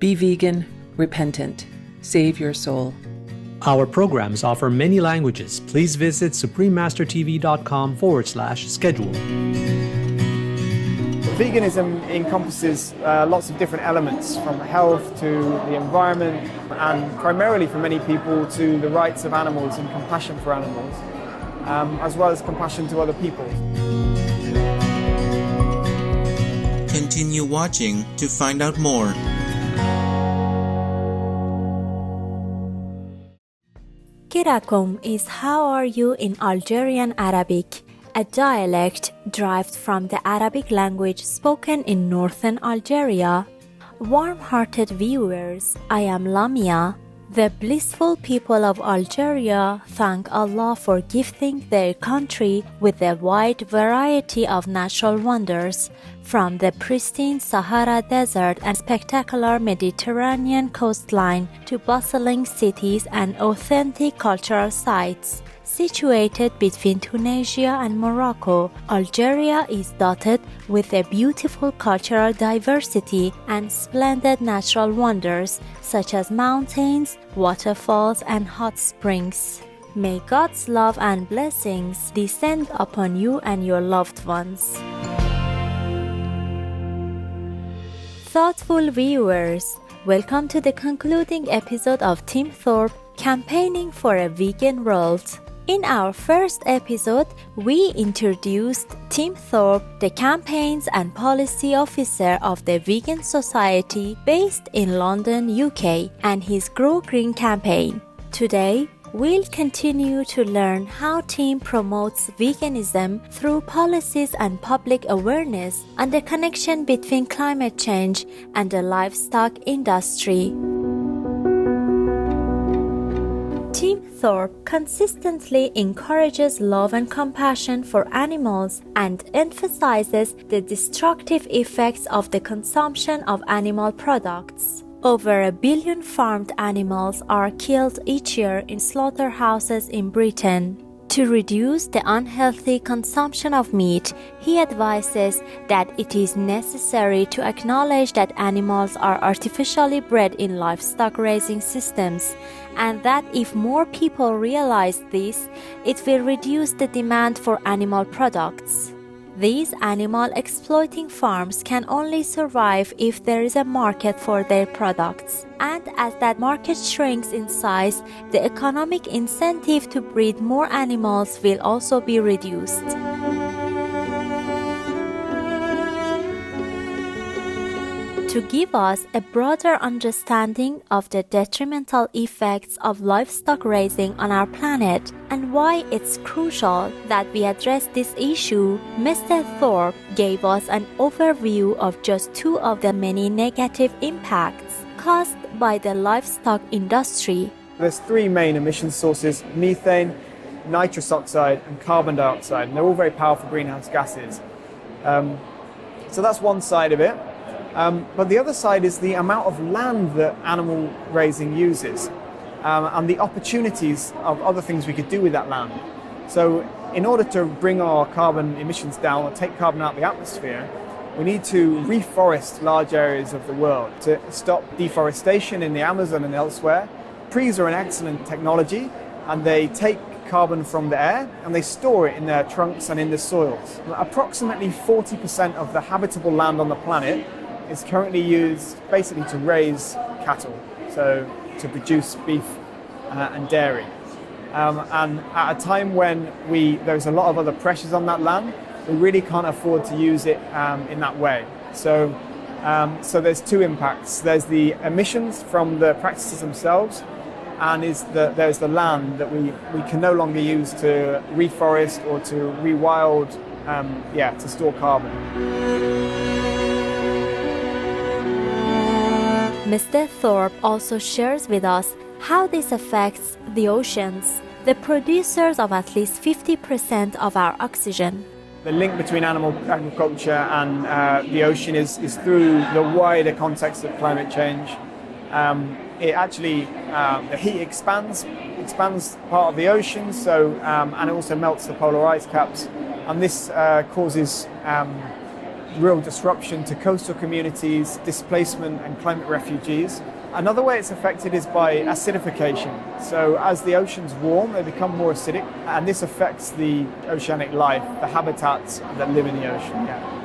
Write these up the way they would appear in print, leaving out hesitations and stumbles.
Be vegan, repentant. Save your soul. Our programs offer many languages. Please visit suprememastertv.com/schedule. Veganism encompasses lots of different elements, from health to the environment, and primarily for many people to the rights of animals and compassion for animals, as well as compassion to other people. Continue watching to find out more. Kirakum is how are you in Algerian Arabic, a dialect derived from the Arabic language spoken in northern Algeria. Warm-hearted viewers, I am Lamia. The blissful people of Algeria thank Allah for gifting their country with a wide variety of natural wonders, from the pristine Sahara Desert and spectacular Mediterranean coastline to bustling cities and authentic cultural sites. Situated between Tunisia and Morocco, Algeria is dotted with a beautiful cultural diversity and splendid natural wonders such as mountains, waterfalls, and hot springs. May God's love and blessings descend upon you and your loved ones. Thoughtful viewers, welcome to the concluding episode of Tim Thorpe, Campaigning for a Vegan World. In our first episode, we introduced Tim Thorpe, the campaigns and policy officer of the Vegan Society based in London, UK, and his Grow Green campaign. Today, we'll continue to learn how Tim promotes veganism through policies and public awareness on the connection between climate change and the livestock industry. Tim Thorpe consistently encourages love and compassion for animals and emphasizes the destructive effects of the consumption of animal products. Over 1 billion farmed animals are killed each year in slaughterhouses in Britain. To reduce the unhealthy consumption of meat, he advises that it is necessary to acknowledge that animals are artificially bred in livestock raising systems, and that if more people realize this, it will reduce the demand for animal products. These animal exploiting farms can only survive if there is a market for their products. And as that market shrinks in size, the economic incentive to breed more animals will also be reduced. To give us a broader understanding of the detrimental effects of livestock raising on our planet and why it's crucial that we address this issue, Mr. Thorpe gave us an overview of just 2 of the many negative impacts caused by the livestock industry. There's 3 main emission sources: methane, nitrous oxide, and carbon dioxide, and they're all very powerful greenhouse gases. So that's one side of it. But the other side is the amount of land that animal raising uses, and the opportunities of other things we could do with that land. So in order to bring our carbon emissions down or take carbon out of the atmosphere, we need to reforest large areas of the world to stop deforestation in the Amazon and elsewhere. Trees are an excellent technology, and they take carbon from the air and they store it in their trunks and in the soils. Approximately 40% of the habitable land on the planet is currently used basically to raise cattle, so to produce beef and dairy. And at a time when there's a lot of other pressures on that land, we really can't afford to use it in that way. So there's 2 impacts. There's the emissions from the practices themselves, and there's the land that we can no longer use to reforest or to rewild, to store carbon. Mr. Thorpe also shares with us how this affects the oceans, the producers of at least 50% of our oxygen. The link between animal agriculture and the ocean is through the wider context of climate change. It actually, the heat expands part of the ocean, and it also melts the polar ice caps, and this causes real disruption to coastal communities, displacement and climate refugees. Another way it's affected is by acidification. So as the oceans warm, they become more acidic, and this affects the oceanic life, the habitats that live in the ocean. Yeah.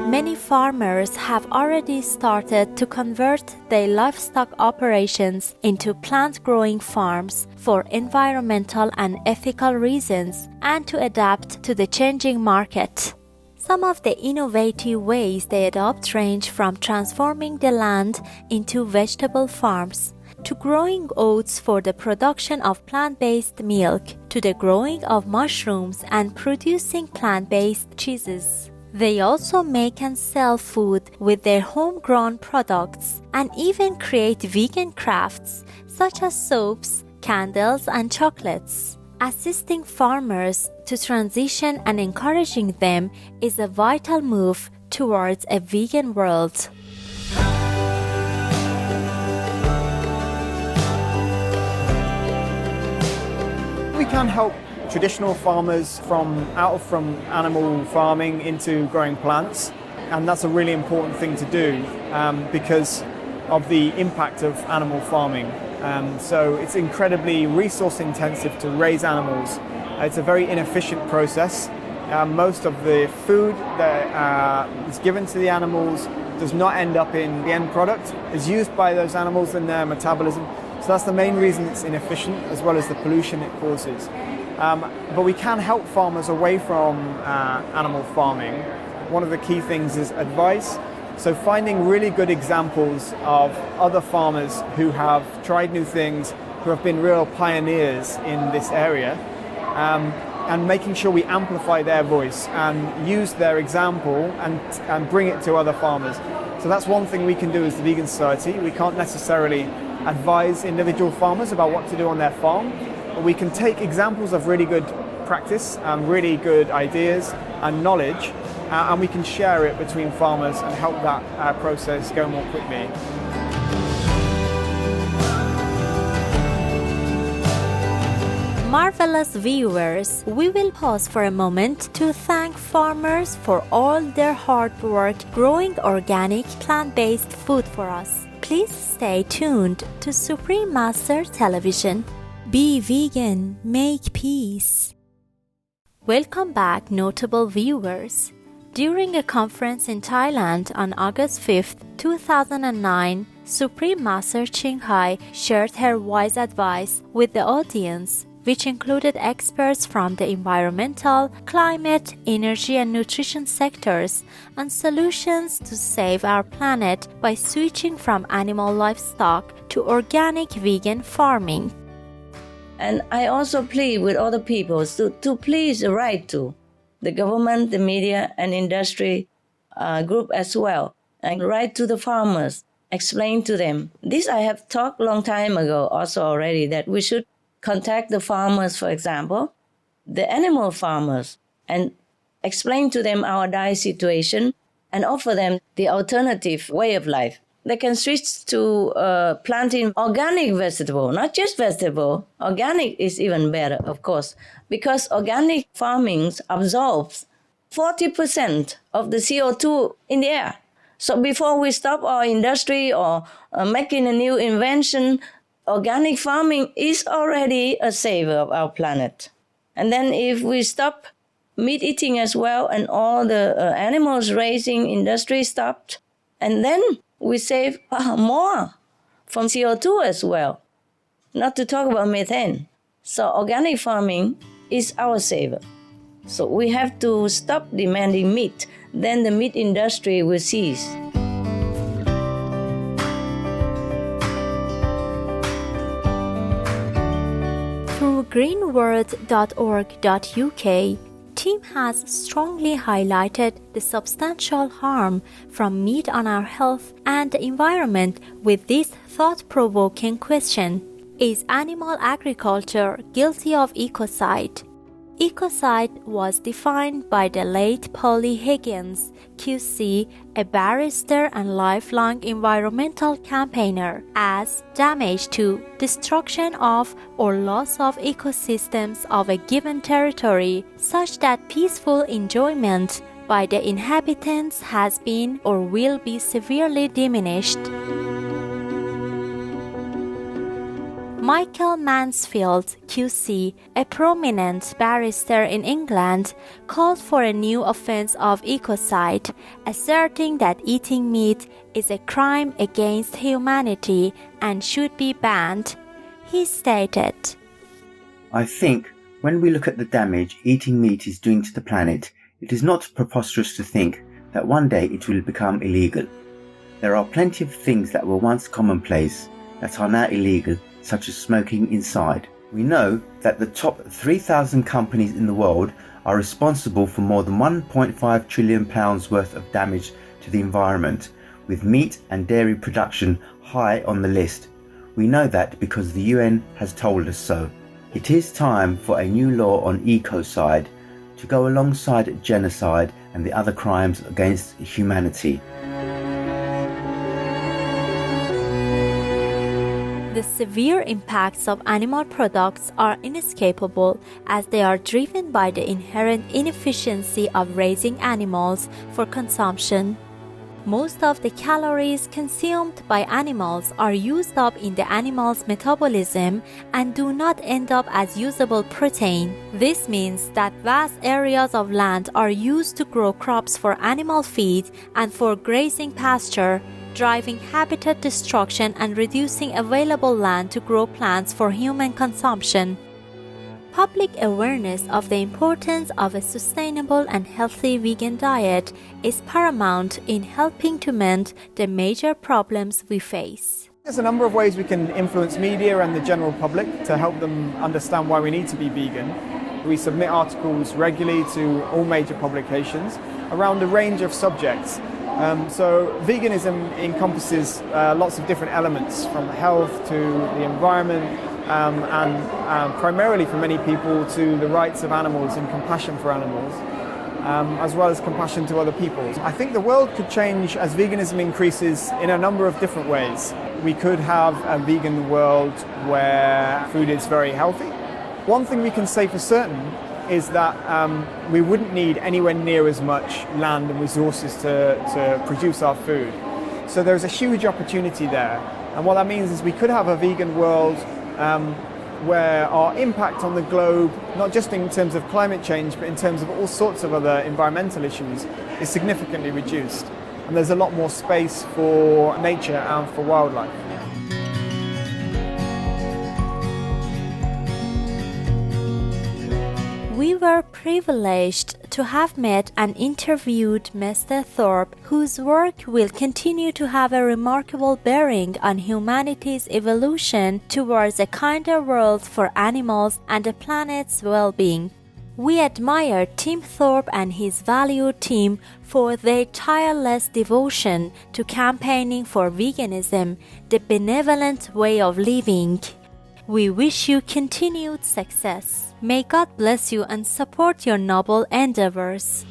Many farmers have already started to convert their livestock operations into plant-growing farms for environmental and ethical reasons and to adapt to the changing market. Some of the innovative ways they adopt range from transforming the land into vegetable farms, to growing oats for the production of plant-based milk, to the growing of mushrooms and producing plant-based cheeses. They also make and sell food with their homegrown products and even create vegan crafts such as soaps, candles, and chocolates. Assisting farmers to transition and encouraging them is a vital move towards a vegan world. We can help traditional farmers from animal farming into growing plants, and that's a really important thing to do because of the impact of animal farming. So it's incredibly resource intensive to raise animals. It's a very inefficient process. Most of the food that is given to the animals does not end up in the end product. It's used by those animals in their metabolism. So that's the main reason it's inefficient, as well as the pollution it causes. But we can help farmers away from animal farming. One of the key things is advice. So finding really good examples of other farmers who have tried new things, who have been real pioneers in this area, and making sure we amplify their voice and use their example and bring it to other farmers. So that's one thing we can do as the Vegan Society. We can't necessarily advise individual farmers about what to do on their farm, but we can take examples of really good practice and really good ideas and knowledge, and we can share it between farmers and help that process go more quickly. Marvelous viewers, we will pause for a moment to thank farmers for all their hard work growing organic plant-based food for us. Please stay tuned to Supreme Master Television. Be vegan, make peace. Welcome back, notable viewers. During a conference in Thailand on August 5, 2009, Supreme Master Ching Hai shared her wise advice with the audience, which included experts from the environmental, climate, energy and nutrition sectors on solutions to save our planet by switching from animal livestock to organic vegan farming. And I also plead with other people to please write to the government, the media, and industry group as well, and write to the farmers, explain to them. This I have talked a long time ago also already, that we should contact the farmers, for example, the animal farmers, and explain to them our dire situation and offer them the alternative way of life. They can switch to planting organic vegetable, not just vegetable. Organic is even better, of course, because organic farming absorbs 40% of the CO2 in the air. So before we stop our industry or making a new invention, organic farming is already a saver of our planet. And then if we stop meat eating as well, and all the animals raising industry stopped, and then we save more from CO2 as well, not to talk about methane. So organic farming is our saver. So we have to stop demanding meat, then the meat industry will cease. Through greenworld.org.uk, Tim has strongly highlighted the substantial harm from meat on our health and the environment with this thought-provoking question: is animal agriculture guilty of ecocide? Ecocide was defined by the late Polly Higgins, QC, a barrister and lifelong environmental campaigner, as damage to, destruction of, or loss of ecosystems of a given territory, such that peaceful enjoyment by the inhabitants has been or will be severely diminished. Michael Mansfield, QC, a prominent barrister in England, called for a new offense of ecocide, asserting that eating meat is a crime against humanity and should be banned. He stated, I think when we look at the damage eating meat is doing to the planet, it is not preposterous to think that one day it will become illegal. There are plenty of things that were once commonplace that are now illegal, such as smoking inside. We know that the top 3,000 companies in the world are responsible for more than £1.5 trillion worth of damage to the environment, with meat and dairy production high on the list. We know that because the UN has told us so. It is time for a new law on ecocide to go alongside genocide and the other crimes against humanity. The severe impacts of animal products are inescapable as they are driven by the inherent inefficiency of raising animals for consumption. Most of the calories consumed by animals are used up in the animal's metabolism and do not end up as usable protein. This means that vast areas of land are used to grow crops for animal feed and for grazing pasture, driving habitat destruction and reducing available land to grow plants for human consumption. Public awareness of the importance of a sustainable and healthy vegan diet is paramount in helping to mend the major problems we face. There's a number of ways we can influence media and the general public to help them understand why we need to be vegan. We submit articles regularly to all major publications around a range of subjects. So veganism encompasses lots of different elements, from health to the environment, and primarily for many people to the rights of animals and compassion for animals, as well as compassion to other people. I think the world could change as veganism increases in a number of different ways. We could have a vegan world where food is very healthy. One thing we can say for certain is that we wouldn't need anywhere near as much land and resources to produce our food. So there's a huge opportunity there. And what that means is we could have a vegan world where our impact on the globe, not just in terms of climate change, but in terms of all sorts of other environmental issues, is significantly reduced. And there's a lot more space for nature and for wildlife. We were privileged to have met and interviewed Mr. Thorpe, whose work will continue to have a remarkable bearing on humanity's evolution towards a kinder world for animals and the planet's well-being. We admire Tim Thorpe and his valued team for their tireless devotion to campaigning for veganism, the benevolent way of living. We wish you continued success. May God bless you and support your noble endeavors.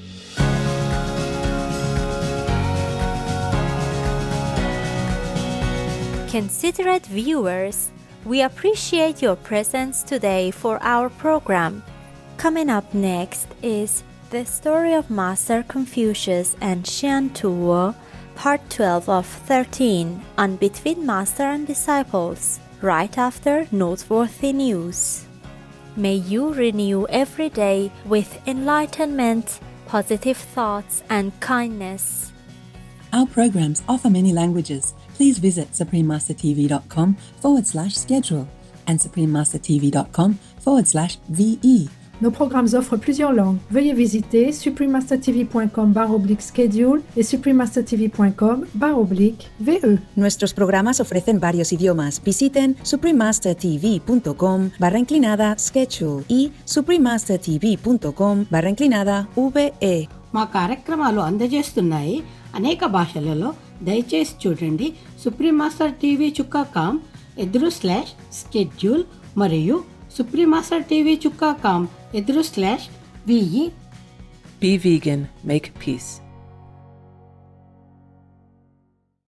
Considerate viewers, we appreciate your presence today for our program. Coming up next is the story of Master Confucius and Xian Tuo, part 12 of 13 on Between Master and Disciples, right after noteworthy news. May you renew every day with enlightenment, positive thoughts, and kindness. Our programs offer many languages. Please visit suprememastertv.com/schedule and suprememastertv.com/VE. Nos programmes offrent plusieurs langues. Veuillez visiter suprememastertv.com/schedule et suprememastertv.com/VE. Nuestros programas ofrecen varios idiomas. Visiten suprememastertv.com/schedule y suprememastertv.com/VE. మా కార్యక్రమాలు అందజేస్తున్నాయి అనేక భాషలలో. దయచేసి చూడండి suprememastertv.com/schedule మరియు suprememastertv.com /VE Be vegan, make peace.